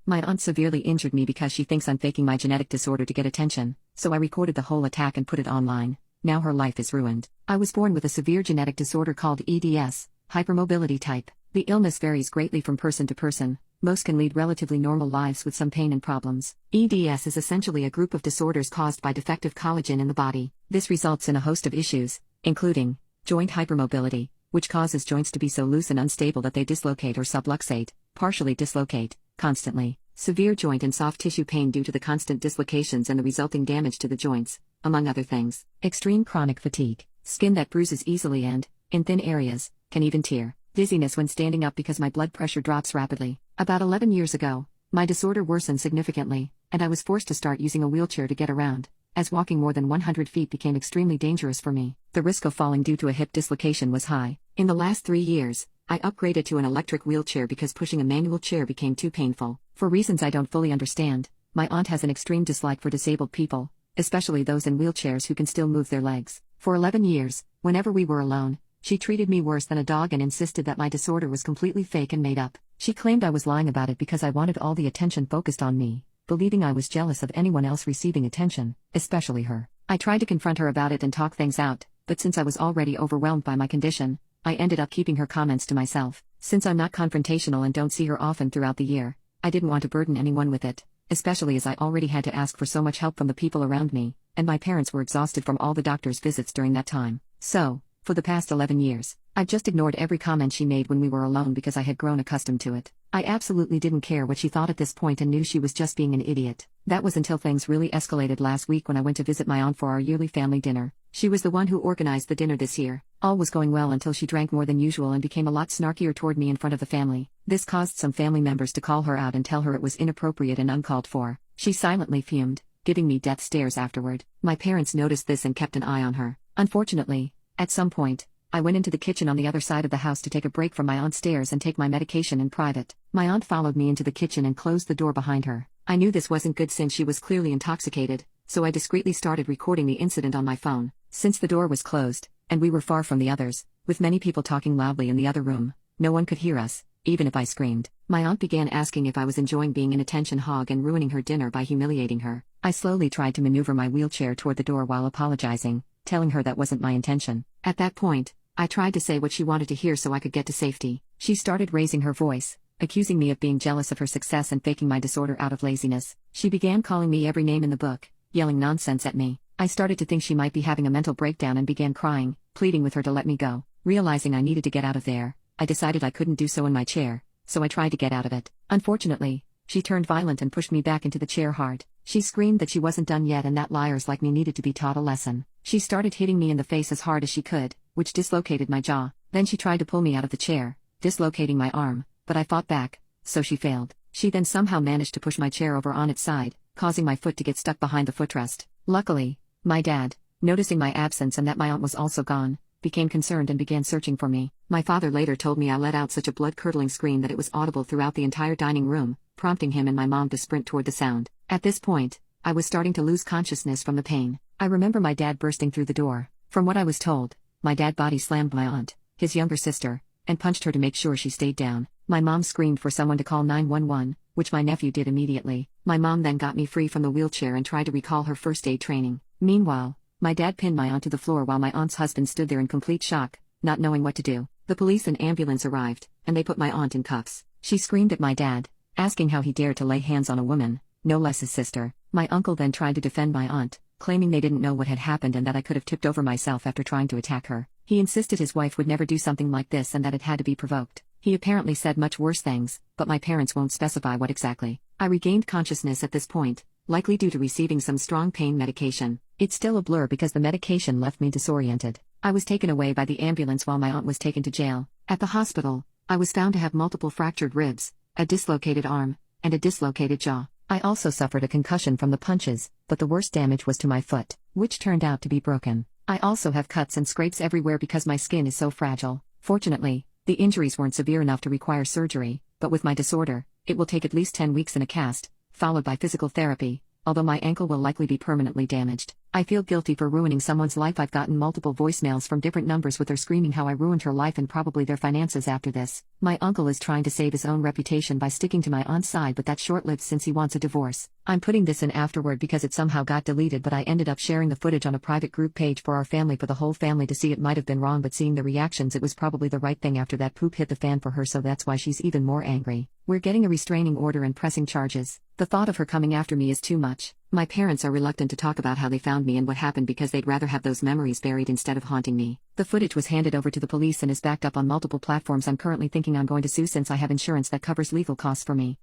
My aunt severely injured me because she thinks I'm faking my genetic disorder to get attention, so I recorded the whole attack and put it online. Now her life is ruined. I was born with a severe genetic disorder called EDS, hypermobility type. The illness varies greatly from person to person. Most can lead relatively normal lives with some pain and problems. EDS is essentially a group of disorders caused by defective collagen in the body. This results in a host of issues, including joint hypermobility, which causes joints to be so loose and unstable that they dislocate or subluxate, partially dislocate, constantly, severe joint and soft tissue pain due to the constant dislocations and the resulting damage to the joints, among other things. Extreme chronic fatigue, skin that bruises easily and, in thin areas, can even tear. Dizziness when standing up because my blood pressure drops rapidly. About 11 years ago, my disorder worsened significantly, and I was forced to start using a wheelchair to get around, as walking more than 100 feet became extremely dangerous for me. The risk of falling due to a hip dislocation was high. In the last 3 years, I upgraded to an electric wheelchair because pushing a manual chair became too painful. For reasons I don't fully understand, my aunt has an extreme dislike for disabled people, especially those in wheelchairs who can still move their legs. For 11 years, whenever we were alone, she treated me worse than a dog and insisted that my disorder was completely fake and made up. She claimed I was lying about it because I wanted all the attention focused on me, believing I was jealous of anyone else receiving attention, especially her. I tried to confront her about it and talk things out, but since I was already overwhelmed by my condition, I ended up keeping her comments to myself. Since I'm not confrontational and don't see her often throughout the year, I didn't want to burden anyone with it, especially as I already had to ask for so much help from the people around me, and my parents were exhausted from all the doctor's visits during that time. So, for the past 11 years, I've just ignored every comment she made when we were alone because I had grown accustomed to it. I absolutely didn't care what she thought at this point and knew she was just being an idiot. That was until things really escalated last week when I went to visit my aunt for our yearly family dinner. She was the one who organized the dinner this year. All was going well until she drank more than usual and became a lot snarkier toward me in front of the family. This caused some family members to call her out and tell her it was inappropriate and uncalled for. She silently fumed, giving me death stares afterward. My parents noticed this and kept an eye on her. Unfortunately, at some point, I went into the kitchen on the other side of the house to take a break from my aunt's stairs and take my medication in private. My aunt followed me into the kitchen and closed the door behind her. I knew this wasn't good since she was clearly intoxicated, so I discreetly started recording the incident on my phone. Since the door was closed, and we were far from the others, with many people talking loudly in the other room, no one could hear us, even if I screamed. My aunt began asking if I was enjoying being an attention hog and ruining her dinner by humiliating her. I slowly tried to maneuver my wheelchair toward the door while apologizing, telling her that wasn't my intention. At that point, I tried to say what she wanted to hear so I could get to safety. She started raising her voice, accusing me of being jealous of her success and faking my disorder out of laziness. She began calling me every name in the book, yelling nonsense at me. I started to think she might be having a mental breakdown and began crying, pleading with her to let me go. Realizing I needed to get out of there, I decided I couldn't do so in my chair, so I tried to get out of it. Unfortunately, she turned violent and pushed me back into the chair hard. She screamed that she wasn't done yet and that liars like me needed to be taught a lesson. She started hitting me in the face as hard as she could, which dislocated my jaw. Then she tried to pull me out of the chair, dislocating my arm, but I fought back, so she failed. She then somehow managed to push my chair over on its side, causing my foot to get stuck behind the footrest. Luckily, my dad, noticing my absence and that my aunt was also gone, became concerned and began searching for me. My father later told me I let out such a blood-curdling scream that it was audible throughout the entire dining room, prompting him and my mom to sprint toward the sound. At this point, I was starting to lose consciousness from the pain. I remember my dad bursting through the door. From what I was told, my dad body slammed my aunt, his younger sister, and punched her to make sure she stayed down. My mom screamed for someone to call 911, which my nephew did immediately. My mom then got me free from the wheelchair and tried to recall her first aid training. Meanwhile, my dad pinned my aunt to the floor while my aunt's husband stood there in complete shock, not knowing what to do. The police and ambulance arrived, and they put my aunt in cuffs. She screamed at my dad, asking how he dared to lay hands on a woman, no less his sister. My uncle then tried to defend my aunt, claiming they didn't know what had happened and that I could have tipped over myself after trying to attack her. He insisted his wife would never do something like this and that it had to be provoked. He apparently said much worse things, but my parents won't specify what exactly. I regained consciousness at this point, likely due to receiving some strong pain medication. It's still a blur because the medication left me disoriented. I was taken away by the ambulance while my aunt was taken to jail. At the hospital, I was found to have multiple fractured ribs, a dislocated arm, and a dislocated jaw. I also suffered a concussion from the punches, but the worst damage was to my foot, which turned out to be broken. I also have cuts and scrapes everywhere because my skin is so fragile. Fortunately, the injuries weren't severe enough to require surgery, but with my disorder, it will take at least 10 weeks in a cast, followed by physical therapy, although my ankle will likely be permanently damaged. I feel guilty for ruining someone's life. I've gotten multiple voicemails from different numbers with her screaming how I ruined her life and probably their finances after this. My uncle is trying to save his own reputation by sticking to my aunt's side, but that's short-lived since he wants a divorce. I'm putting this in afterward because it somehow got deleted, but I ended up sharing the footage on a private group page for our family, for the whole family to see. It might have been wrong, but seeing the reactions, it was probably the right thing after that poop hit the fan for her, so that's why she's even more angry. We're getting a restraining order and pressing charges. The thought of her coming after me is too much. My parents are reluctant to talk about how they found me and what happened because they'd rather have those memories buried instead of haunting me. The footage was handed over to the police and is backed up on multiple platforms. I'm currently thinking I'm going to sue since I have insurance that covers legal costs for me.